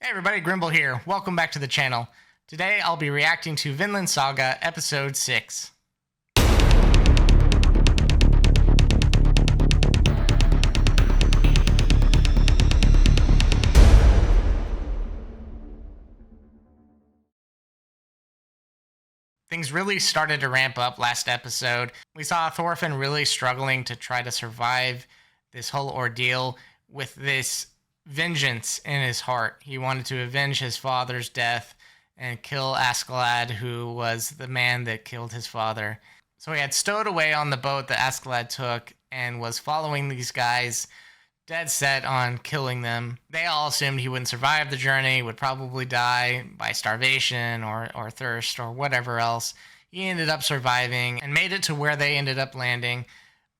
Hey everybody, Grimble here. Welcome back to the channel. Today I'll be reacting to Vinland Saga Episode 6. Things really started to ramp up last episode. We saw Thorfinn really struggling to try to survive this whole ordeal with this vengeance in his heart. He wanted to avenge his father's death and kill Askeladd, who was the man that killed his father. So he had stowed away on the boat that Askeladd took and was following these guys, dead set on killing them. They all assumed he wouldn't survive the journey, would probably die by starvation or thirst or whatever else. He ended up surviving and made it to where they ended up landing.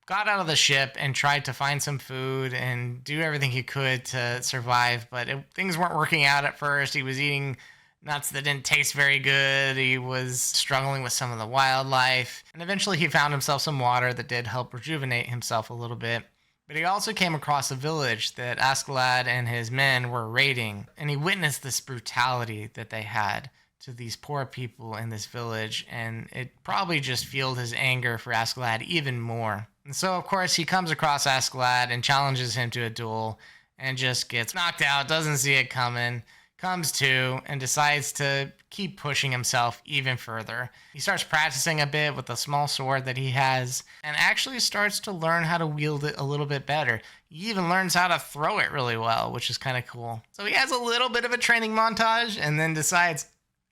Got out of the ship and tried to find some food and do everything he could to survive, but things weren't working out at first. He was eating nuts that didn't taste very good. He was struggling with some of the wildlife, and eventually he found himself some water that did help rejuvenate himself a little bit. But he also came across a village that Askeladd and his men were raiding, and he witnessed this brutality that they had to these poor people in this village, and it probably just fueled his anger for Askeladd even more. And so, of course, he comes across Askeladd and challenges him to a duel and just gets knocked out, doesn't see it coming, comes to, and decides to keep pushing himself even further. He starts practicing a bit with the small sword that he has and actually starts to learn how to wield it a little bit better. He even learns how to throw it really well, which is kind of cool. So he has a little bit of a training montage and then decides,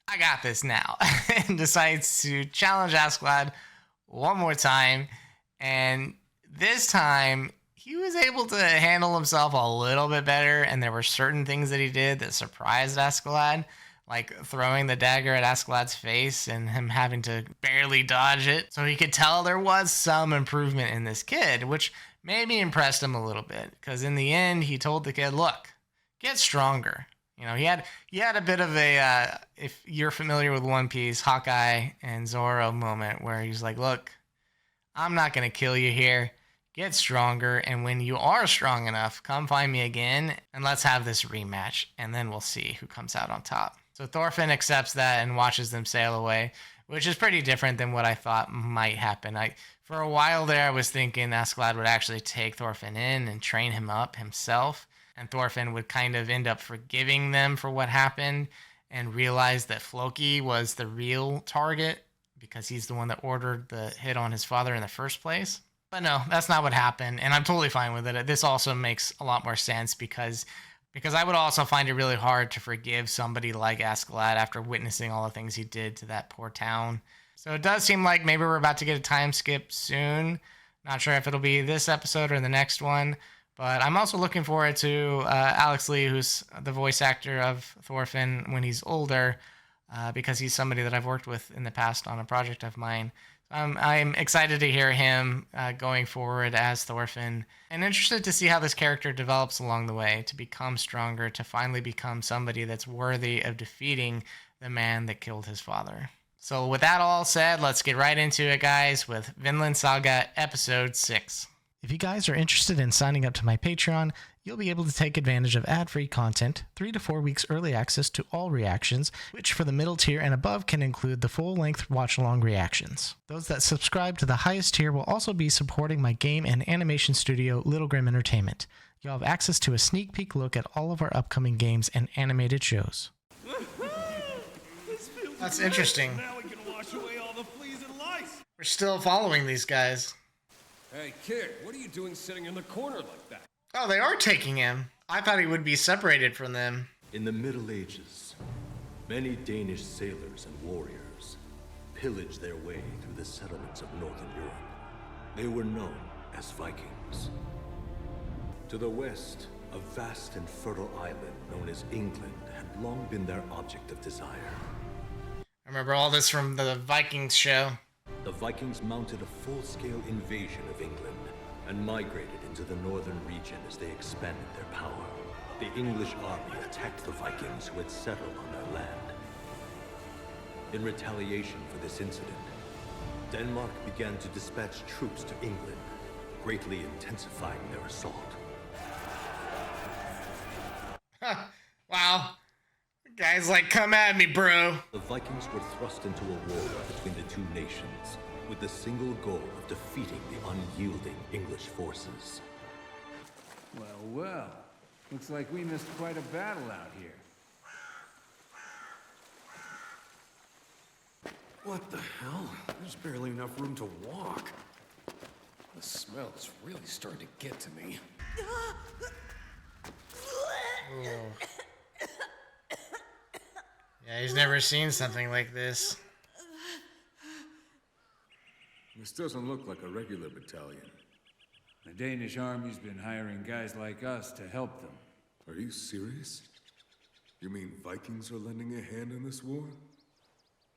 I got this now, and decides to challenge Askeladd one more time. And this time, he was able to handle himself a little bit better, and there were certain things that he did that surprised Askeladd, like throwing the dagger at Askeladd's face and him having to barely dodge it. So he could tell there was some improvement in this kid, which maybe impressed him a little bit, because in the end, he told the kid, look, get stronger. You know, he had a bit of a, if you're familiar with One Piece, Hawkeye and Zoro moment where he's like, look, I'm not going to kill you here. Get stronger, and when you are strong enough, come find me again, and let's have this rematch, and then we'll see who comes out on top. So Thorfinn accepts that and watches them sail away, which is pretty different than what I thought might happen. For a while there, I was thinking Askeladd would actually take Thorfinn in and train him up himself, and Thorfinn would kind of end up forgiving them for what happened and realize that Floki was the real target because he's the one that ordered the hit on his father in the first place. But no, that's not what happened, and I'm totally fine with it. This also makes a lot more sense because I would also find it really hard to forgive somebody like Askeladd after witnessing all the things he did to that poor town. So it does seem like maybe we're about to get a time skip soon. Not sure if it'll be this episode or the next one, but I'm also looking forward to Alex Lee, who's the voice actor of Thorfinn when he's older, because he's somebody that I've worked with in the past on a project of mine. I'm excited to hear him going forward as Thorfinn, and interested to see how this character develops along the way to become stronger, to finally become somebody that's worthy of defeating the man that killed his father. So with that all said, let's get right into it, guys, with Vinland Saga Episode 6. If you guys are interested in signing up to my Patreon, you'll be able to take advantage of ad-free content, 3 to 4 weeks early access to all reactions, which for the middle tier and above can include the full-length watch-along reactions. Those that subscribe to the highest tier will also be supporting my game and animation studio, Little Grim Entertainment. You'll have access to a sneak peek look at all of our upcoming games and animated shows. That's interesting. Now we can wash away all the fleas and lice. We're still following these guys. Hey, kid, what are you doing sitting in the corner like that? Oh, they are taking him. I thought he would be separated from them. In the Middle Ages, many Danish sailors and warriors pillaged their way through the settlements of Northern Europe. They were known as Vikings. To the west, a vast and fertile island known as England had long been their object of desire. I remember all this from the Vikings show. The Vikings mounted a full-scale invasion of England and migrated into the northern region as they expanded their power. The English army attacked the Vikings who had settled on their land. In retaliation for this incident, Denmark began to dispatch troops to England, greatly intensifying their assault. Wow. Guy's like, come at me, bro. The Vikings were thrust into a war between the two nations, with the single goal of defeating the unyielding English forces. Well, well. Looks like we missed quite a battle out here. What the hell? There's barely enough room to walk. The smell is really starting to get to me. Yeah, he's never seen something like this. This doesn't look like a regular battalion. The Danish army's been hiring guys like us to help them. Are you serious? You mean Vikings are lending a hand in this war?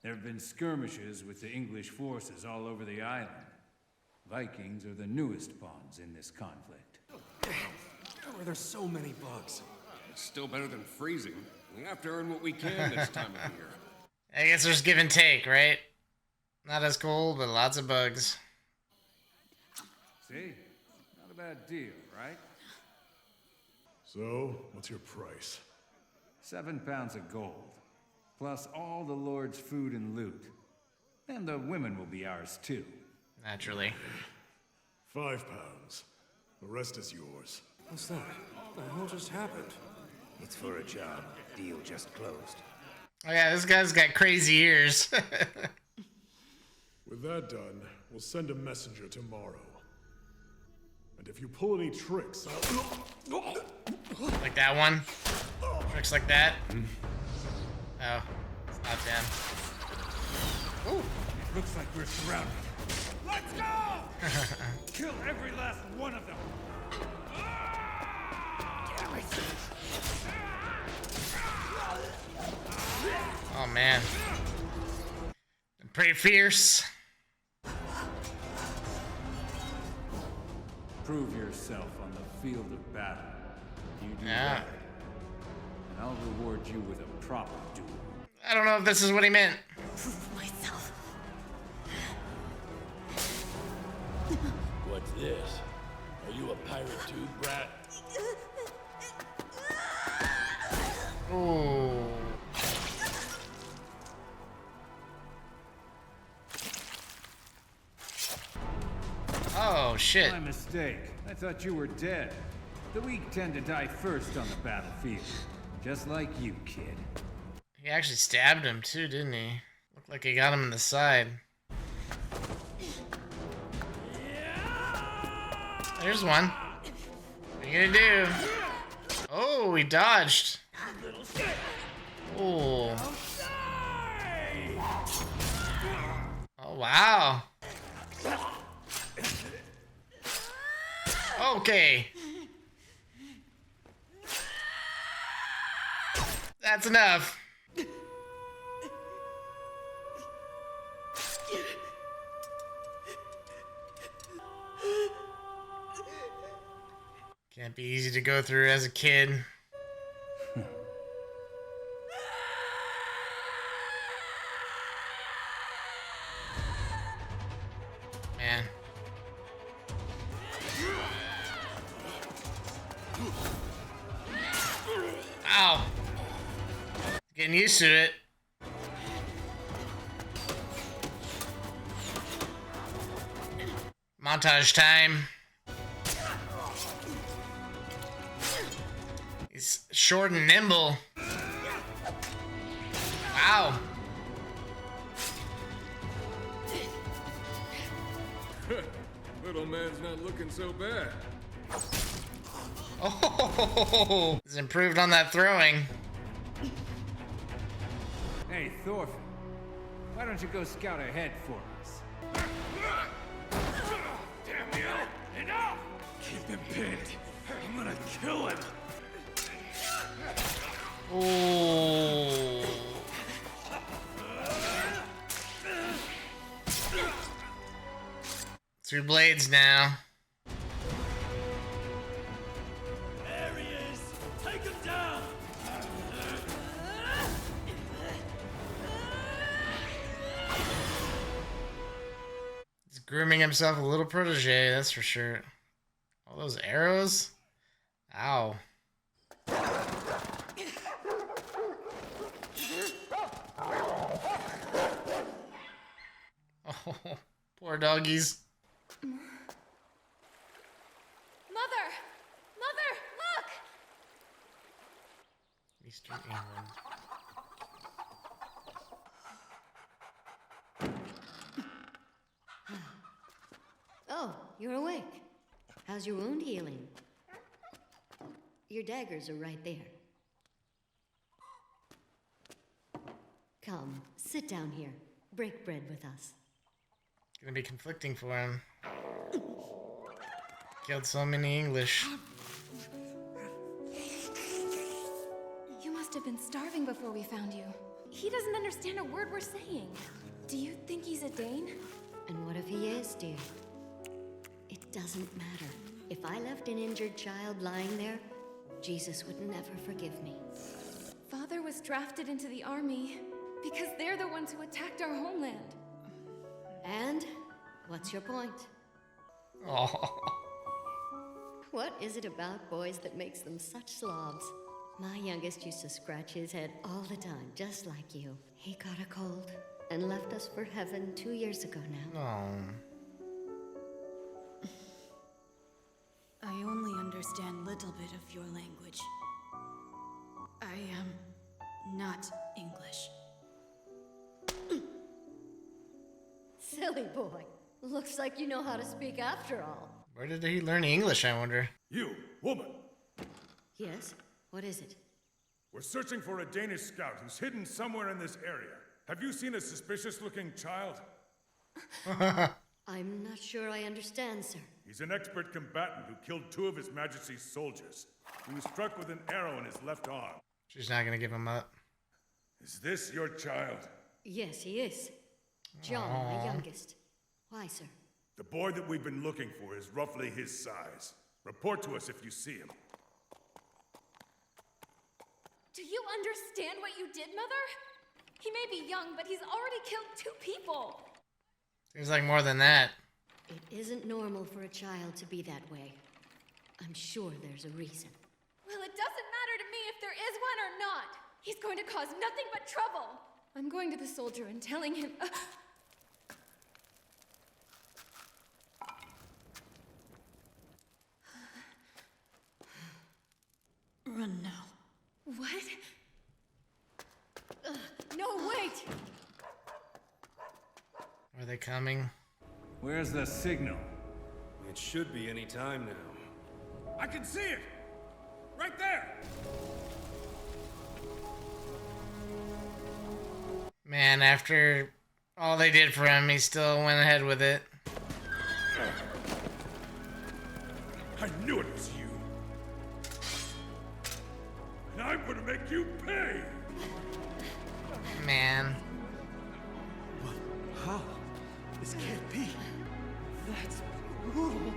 There have been skirmishes with the English forces all over the island. Vikings are the newest pawns in this conflict. How are there so many bugs? It's still better than freezing. We have to earn what we can this time of year. I guess there's give and take, right? Not as cold, but lots of bugs. See? Not a bad deal, right? So, what's your price? 7 pounds of gold. Plus all the Lord's food and loot. And the women will be ours too. Naturally. 5 pounds. The rest is yours. What's that? What the hell just happened? It's for a job. Deal just closed. Oh yeah, this guy's got crazy ears. With that done, we'll send a messenger tomorrow. And if you pull any tricks, I'll... Like that one? Tricks like that? Oh, it's not them. Ooh. Looks like we're surrounded. Let's go! Kill every last one of them! Oh man. Pretty fierce. Prove yourself on the field of battle. You do Yeah. that, and I'll reward you with a proper duel. I don't know if this is what he meant. Prove myself. What's this? Are you a pirate too, brat? Ooh. Oh shit. My mistake. I thought you were dead. The weak tend to die first on the battlefield. Just like you, kid. He actually stabbed him too, didn't he? Looked like he got him in the side. There's one. What are you gonna do? Oh, he dodged. Oh. Oh, wow. Okay. That's enough. Can't be easy to go through as a kid. Man. Ow. Getting used to it. Montage time. He's short and nimble. Wow. Little man's not looking so bad. Oh, he's improved on that throwing. Hey, Thorfinn. Why don't you go scout ahead for us? Damn you! Enough! Keep him pinned. I'm gonna kill him. Oh. Two blades now. There he is! Take him down! He's grooming himself a little protege, that's for sure. All those arrows? Ow. Poor doggies. Mother! Mother, look! Eastern England. Oh, you're awake. How's your wound healing? Your daggers are right there. Come, sit down here. Break bread with us. Gonna be conflicting for him. Killed so many English. You must have been starving before we found you. He doesn't understand a word we're saying. Do you think he's a Dane? And what if he is, dear? It doesn't matter. If I left an injured child lying there, Jesus would never forgive me. Father was drafted into the army because they're the ones who attacked our homeland. And what's your point? Oh. What is it about boys that makes them such slobs? My youngest used to scratch his head all the time, just like you. He got a cold and left us for heaven 2 years ago now. Oh. I only understand little bit of your language. I am not English. Silly boy. Looks like you know how to speak after all. Where did he learn English, I wonder? You, woman! Yes? What is it? We're searching for a Danish scout who's hidden somewhere in this area. Have you seen a suspicious-looking child? I'm not sure I understand, sir. He's an expert combatant who killed 2 of His Majesty's soldiers. He was struck with an arrow in his left arm. She's not gonna give him up. Is this your child? Yes, he is. John, my youngest. Why, sir? The boy that we've been looking for is roughly his size. Report to us if you see him. Do you understand what you did, Mother? He may be young, but he's already killed 2 people. Seems like more than that. It isn't normal for a child to be that way. I'm sure there's a reason. Well, it doesn't matter to me if there is one or not. He's going to cause nothing but trouble. I'm going to the soldier and telling him... Run now. What? No, wait! Are they coming? Where's the signal? It should be any time now. I can see it! Right there! Man, after all they did for him, he still went ahead with it. I knew it was you! And I'm gonna make you pay! Man. How? This can't be. That's brutal.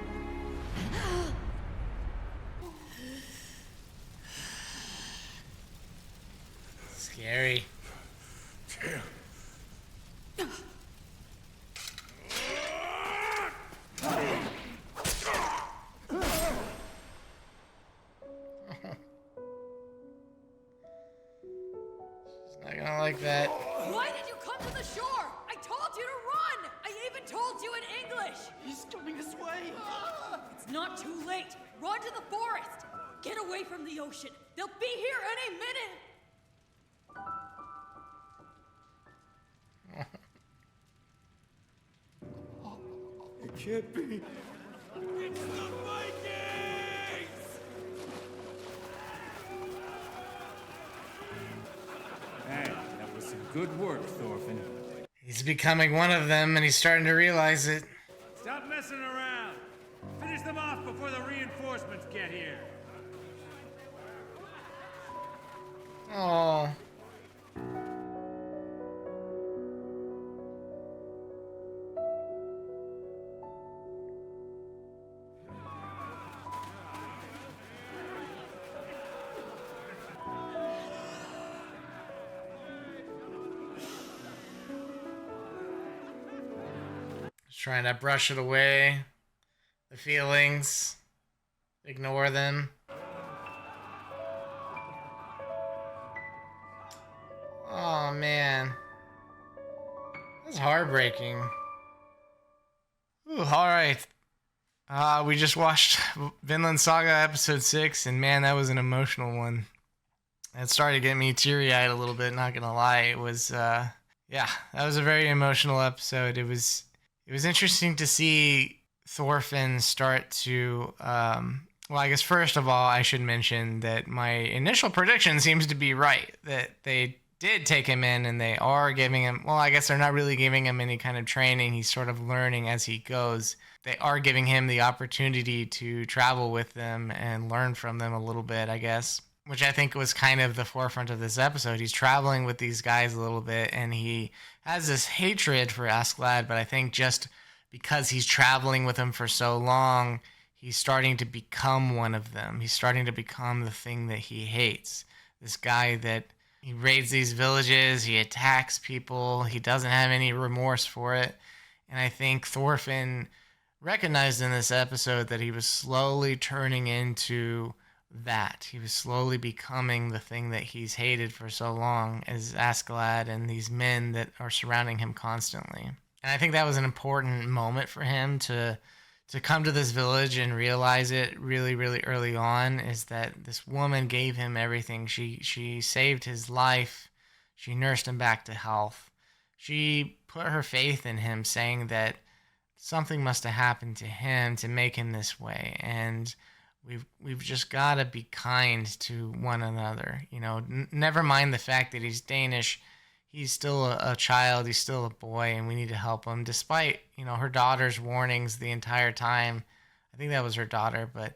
Scary. Damn. She's not gonna like that. Why did you come to the shore? I told you to run! I even told you in English! He's coming this way. It's not too late. Run to the forest. Get away from the ocean. They'll be here any minute. It can't be. It's the Vikings! Hey, that was some good work, Thorfinn. He's becoming one of them, and he's starting to realize it. Stop messing around. Finish them off before the reinforcements get here. Oh. Just trying to brush it away. The feelings. Ignore them. Oh man. That's heartbreaking. Ooh, all right. We just watched Vinland Saga episode 6, and man, that was an emotional one. It started getting me teary-eyed a little bit, not gonna lie. It was, yeah, that was a very emotional episode. It was interesting to see Thorfinn start to, well, I guess first of all, I should mention that my initial prediction seems to be right, that they did take him in and they are giving him, well, I guess they're not really giving him any kind of training. He's sort of learning as he goes. They are giving him the opportunity to travel with them and learn from them a little bit, I guess, which I think was kind of the forefront of this episode. He's traveling with these guys a little bit and he has this hatred for Askeladd, but I think just because he's traveling with them for so long, he's starting to become one of them. He's starting to become the thing that he hates. This guy that he raids these villages, he attacks people, he doesn't have any remorse for it. And I think Thorfinn recognized in this episode that he was slowly turning into that. He was slowly becoming the thing that he's hated for so long as Askeladd and these men that are surrounding him constantly. And I think that was an important moment for him to come to this village and realize it really, really early on, is that this woman gave him everything. She saved his life. She nursed him back to health. She put her faith in him, saying that something must have happened to him to make him this way. And we've just got to be kind to one another. You know, never mind the fact that he's Danish. He's still a child. He's still a boy, and we need to help him. Despite, you know, her daughter's warnings the entire time. I think that was her daughter, but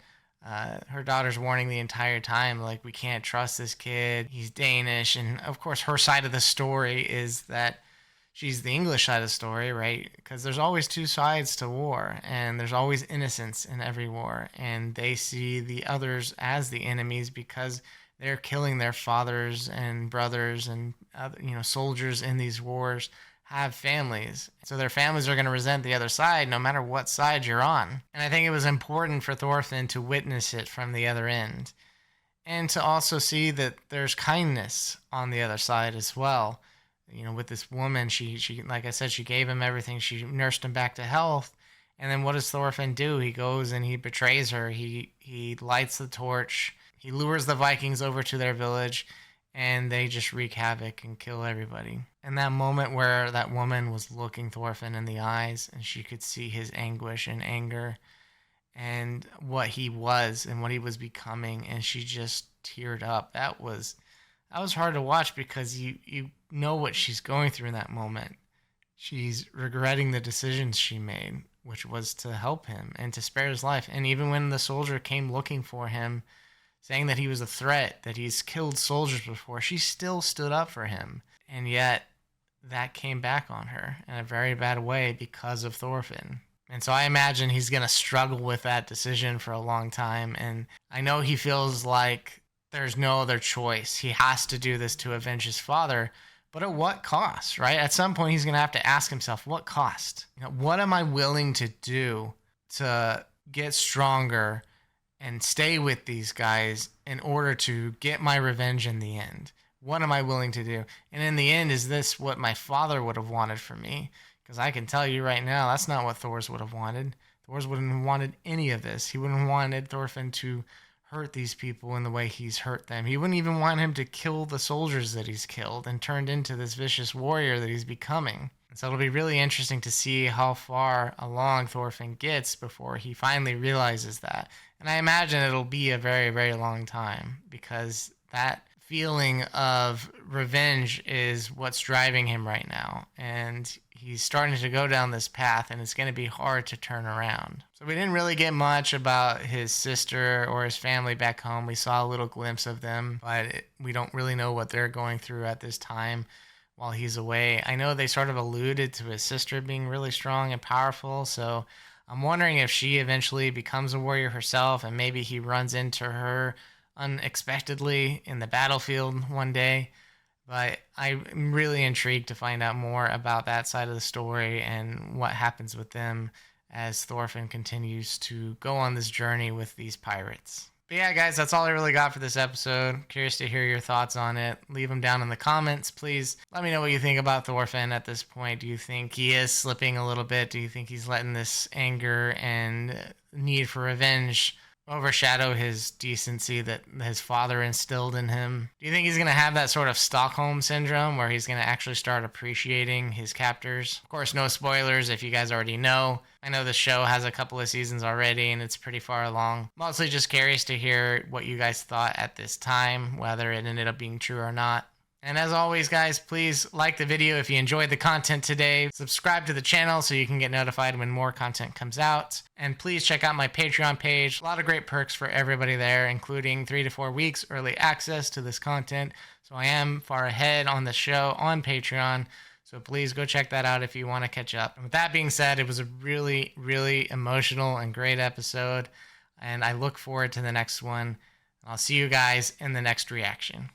her daughter's warning the entire time, like, we can't trust this kid. He's Danish. And, of course, her side of the story is that she's the English side of the story, right? Because there's always two sides to war, and there's always innocence in every war. And they see the others as the enemies because they're killing their fathers and brothers and other, you know, soldiers in these wars have families. So their families are going to resent the other side no matter what side you're on. And I think it was important for Thorfinn to witness it from the other end and to also see that there's kindness on the other side as well. You know, with this woman, she like I said, she gave him everything. She nursed him back to health. And then what does Thorfinn do? He goes and he betrays her. He lights the torch. He lures the Vikings over to their village, and they just wreak havoc and kill everybody. And that moment where that woman was looking Thorfinn in the eyes, and she could see his anguish and anger and what he was and what he was becoming, and she just teared up. That was hard to watch because you know what she's going through in that moment. She's regretting the decisions she made, which was to help him and to spare his life. And even when the soldier came looking for him, saying that he was a threat, that he's killed soldiers before, she still stood up for him. And yet, that came back on her in a very bad way because of Thorfinn. And so I imagine he's going to struggle with that decision for a long time. And I know he feels like there's no other choice. He has to do this to avenge his father. But at what cost, right? At some point, he's going to have to ask himself, what cost? You know, what am I willing to do to get stronger and stay with these guys in order to get my revenge in the end? What am I willing to do? And in the end, is this what my father would have wanted for me? Because I can tell you right now, that's not what Thors would have wanted. Thors wouldn't have wanted any of this. He wouldn't have wanted Thorfinn to hurt these people in the way he's hurt them. He wouldn't even want him to kill the soldiers that he's killed and turned into this vicious warrior that he's becoming. And so it'll be really interesting to see how far along Thorfinn gets before he finally realizes that. And I imagine it'll be a very, very long time because that feeling of revenge is what's driving him right now. And he's starting to go down this path, and it's going to be hard to turn around. So we didn't really get much about his sister or his family back home. We saw a little glimpse of them, but we don't really know what they're going through at this time while he's away. I know they sort of alluded to his sister being really strong and powerful, so I'm wondering if she eventually becomes a warrior herself and maybe he runs into her unexpectedly in the battlefield one day. But I'm really intrigued to find out more about that side of the story and what happens with them as Thorfinn continues to go on this journey with these pirates. But yeah, guys, that's all I really got for this episode. Curious to hear your thoughts on it. Leave them down in the comments. Please let me know what you think about Thorfinn at this point. Do you think he is slipping a little bit? Do you think he's letting this anger and need for revenge overshadow his decency that his father instilled in him? Do you think he's going to have that sort of Stockholm syndrome where he's going to actually start appreciating his captors? Of course, no spoilers if you guys already know. I know the show has a couple of seasons already and it's pretty far along. Mostly just curious to hear what you guys thought at this time, whether it ended up being true or not. And as always, guys, please like the video if you enjoyed the content today. Subscribe to the channel so you can get notified when more content comes out. And please check out my Patreon page. A lot of great perks for everybody there, including 3 to 4 weeks early access to this content. So I am far ahead on the show on Patreon. So please go check that out if you want to catch up. And with that being said, it was a really, really emotional and great episode. And I look forward to the next one. I'll see you guys in the next reaction.